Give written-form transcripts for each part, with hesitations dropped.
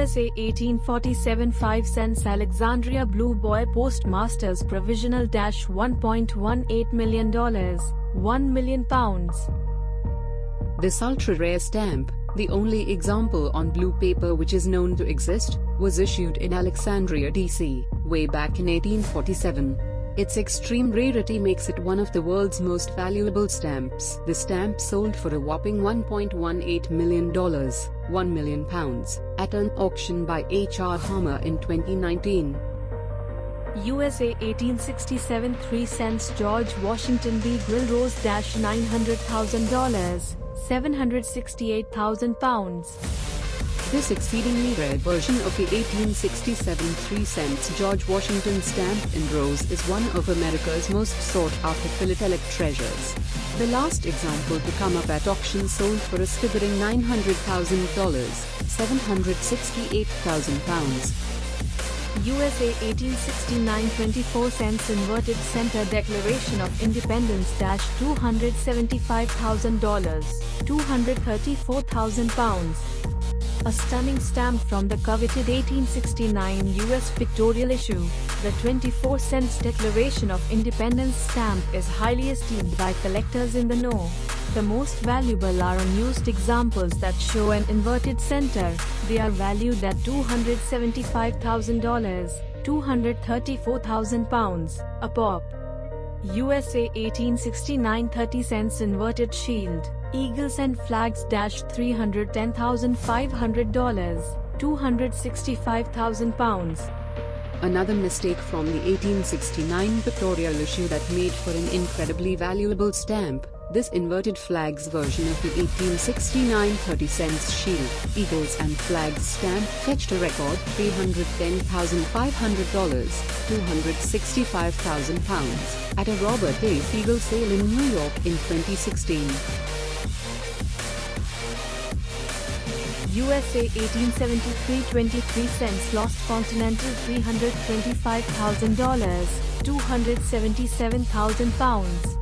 USA 1847 5 cents Alexandria Blue Boy Postmasters Provisional $1.18 million, 1 million pounds. This ultra-rare stamp, the only example on blue paper which is known to exist, was issued in Alexandria, DC, way back in 1847. Its extreme rarity makes it one of the world's most valuable stamps. The stamp sold for a whopping $1.18 million, 1 million pounds, at an auction by H.R. Harmer in 2019. USA 1867 3 cents George Washington B. Grill Rose $900,000, 768,000 pounds. This exceedingly rare version of the 1867 3 cents George Washington stamp in rose is one of America's most sought-after philatelic treasures. The last example to come up at auction sold for a staggering $900,000, 768,000 pounds. USA 1869 24 cents Inverted Center Declaration of Independence $275,000, 234,000 pounds. A stunning stamp from the coveted 1869 US Pictorial Issue. The 24 cents Declaration of Independence stamp is highly esteemed by collectors in the know. The most valuable are unused examples that show an inverted center. They are valued at $275,000, 234,000 pounds, a pop. USA 1869 30 cents Inverted Shield, Eagles and Flags $310,500, 265,000 pounds. Another mistake from the 1869 Pictorial Issue that made for an incredibly valuable stamp. This inverted flags version of the 1869 30 cents Shield, Eagles and Flags stamp fetched a record $310,500, 265,000 pounds, at a Robert A. Siegel sale in New York in 2016. USA 1873 23 cents Lost Continental $325,000, 277,000 pounds.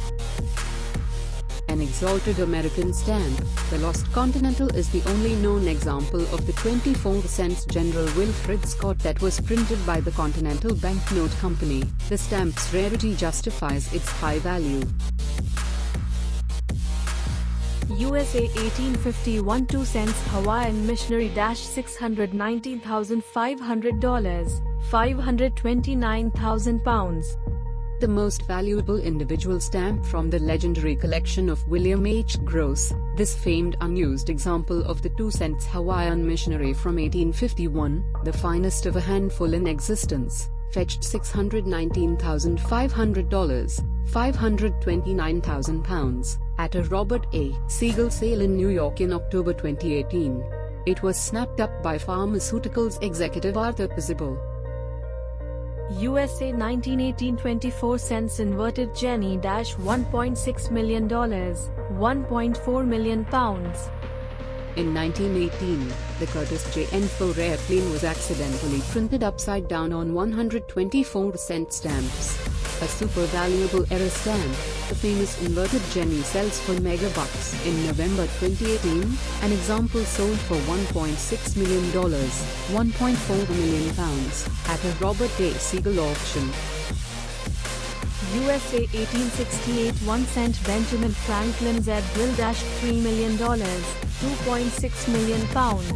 An exalted American stamp, the Lost Continental is the only known example of the 24 cents General Wilfred Scott that was printed by the Continental Banknote Company. The stamp's rarity justifies its high value. USA 1851 2 cents Hawaiian Missionary $619,500, 529,000 pounds. The most valuable individual stamp from the legendary collection of William H. Gross, this famed unused example of the 2 cents Hawaiian Missionary from 1851, the finest of a handful in existence, fetched $619,500, 529,000 pounds, at a Robert A. Siegel sale in New York in October 2018. It was snapped up by pharmaceuticals executive Arthur Siegel. USA 1918 24 cents Inverted Jenny $1.6 million, 1.4 million pounds. In 1918, the Curtis J. Enfo rare plane was accidentally printed upside down on 124 cent stamps. A super valuable error stamp, the famous inverted Jenny sells for megabucks. In November 2018, an example sold for $1.6 million, 1.4 million pounds, at a Robert A. Siegel auction. USA 1868 1 cent Benjamin Franklin Z Grill $3 million, 2.6 million pounds.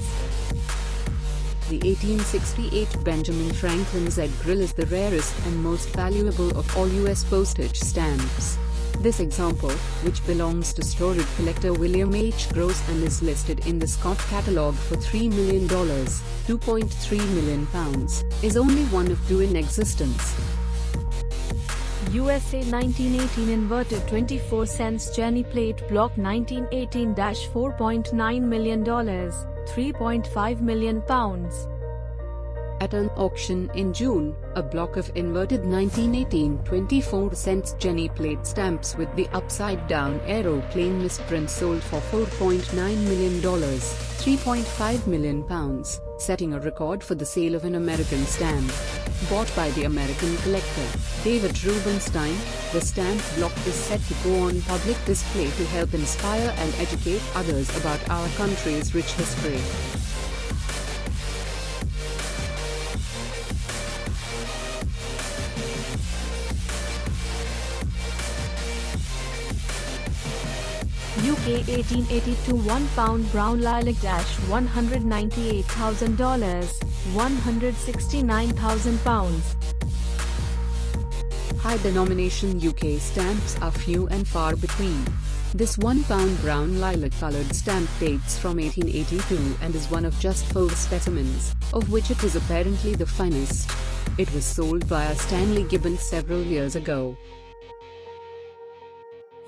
The 1868 Benjamin Franklin Z Grill is the rarest and most valuable of all U.S. postage stamps. This example, which belongs to storied collector William H. Gross and is listed in the Scott Catalogue for $3 million, 2.3 million pounds, is only one of 2 in existence. USA 1918 Inverted 24 cents Jenny Plate Block 1918-$4.9 million, 3.5 million pounds. At an auction in June, a block of inverted 1918 24 cents Jenny plate stamps with the upside-down aeroplane misprint sold for $4.9 million, 3.5 million pounds, setting a record for the sale of an American stamp. Bought by the American collector, David Rubenstein, the stamp block is set to go on public display to help inspire and educate others about our country's rich history. UK 1882 £1 brown lilac $198,000, £169,000. High denomination UK stamps are few and far between. This £1 brown lilac-colored stamp dates from 1882 and is one of just 4 specimens, of which it is apparently the finest. It was sold via Stanley Gibbons several years ago.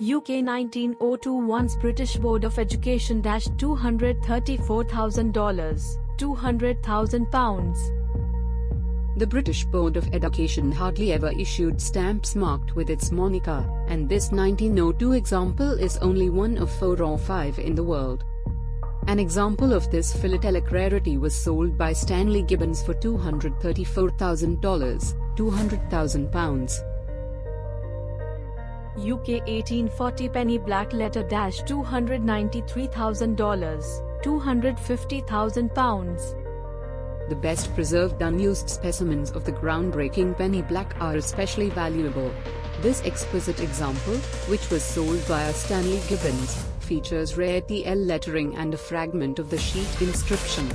UK 1902 once British Board of Education $234,000, £200,000. The British Board of Education hardly ever issued stamps marked with its moniker, and this 1902 example is only one of 4 or 5 in the world. An example of this philatelic rarity was sold by Stanley Gibbons for $234,000, £200,000. UK 1840 penny black letter $293,000, £250,000. The best preserved unused specimens of the groundbreaking penny black are especially valuable. This exquisite example, which was sold via Stanley Gibbons, features rare TL lettering and a fragment of the sheet inscription.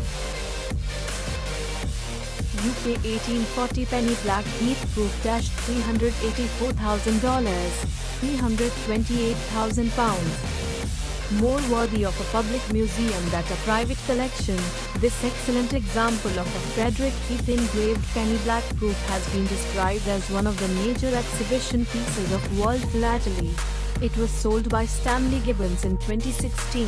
UK 1840 penny black heath proof $384,000, £328,000. More worthy of a public museum than a private collection, this excellent example of a Frederick Heath engraved penny black proof has been described as one of the major exhibition pieces of world philately. It was sold by Stanley Gibbons in 2016.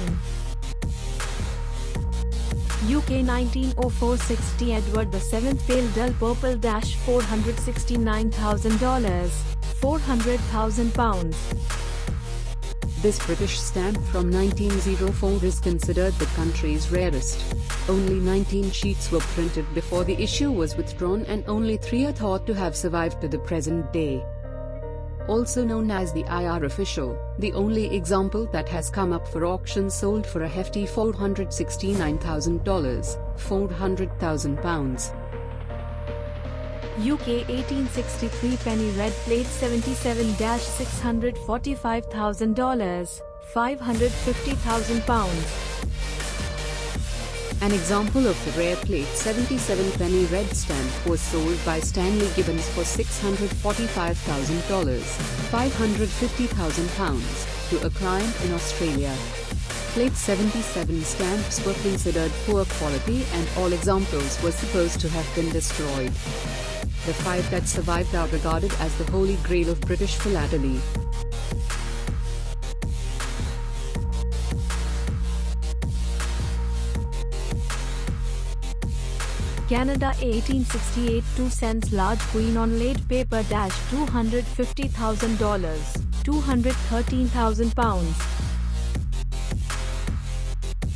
UK 1904 60 Edward VII pale dull purple $469,000, £400,000. This British stamp from 1904 is considered the country's rarest. Only 19 sheets were printed before the issue was withdrawn and only 3 are thought to have survived to the present day. Also known as the IR official, the only example that has come up for auction sold for a hefty $469,000, £400,000. UK 1863 penny red plate $77-$645,000, £550,000. An example of the rare plate 77 penny red stamp was sold by Stanley Gibbons for $645,000, £550,000, to a client in Australia. Plate 77 stamps were considered poor quality and all examples were supposed to have been destroyed. The 5 that survived are regarded as the holy grail of British philately. Canada 1868 2 cents large queen on laid paper $250,000, £213,000.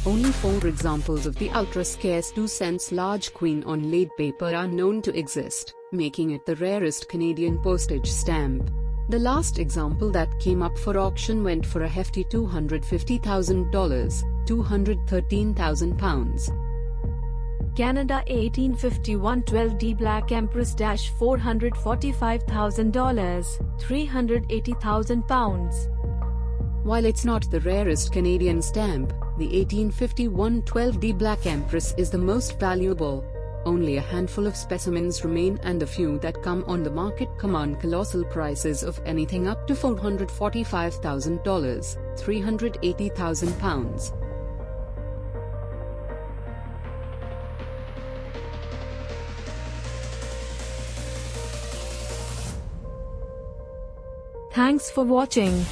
Only 4 examples of the ultra-scarce 2 cents large queen on laid paper are known to exist, making it the rarest Canadian postage stamp. The last example that came up for auction went for a hefty $250,000, £213,000. Canada 1851 12D Black Empress $445,000, £380,000. While it's not the rarest Canadian stamp, the 1851 12D Black Empress is the most valuable. Only a handful of specimens remain and the few that come on the market command colossal prices of anything up to $445,000, £380,000. Thanks for watching.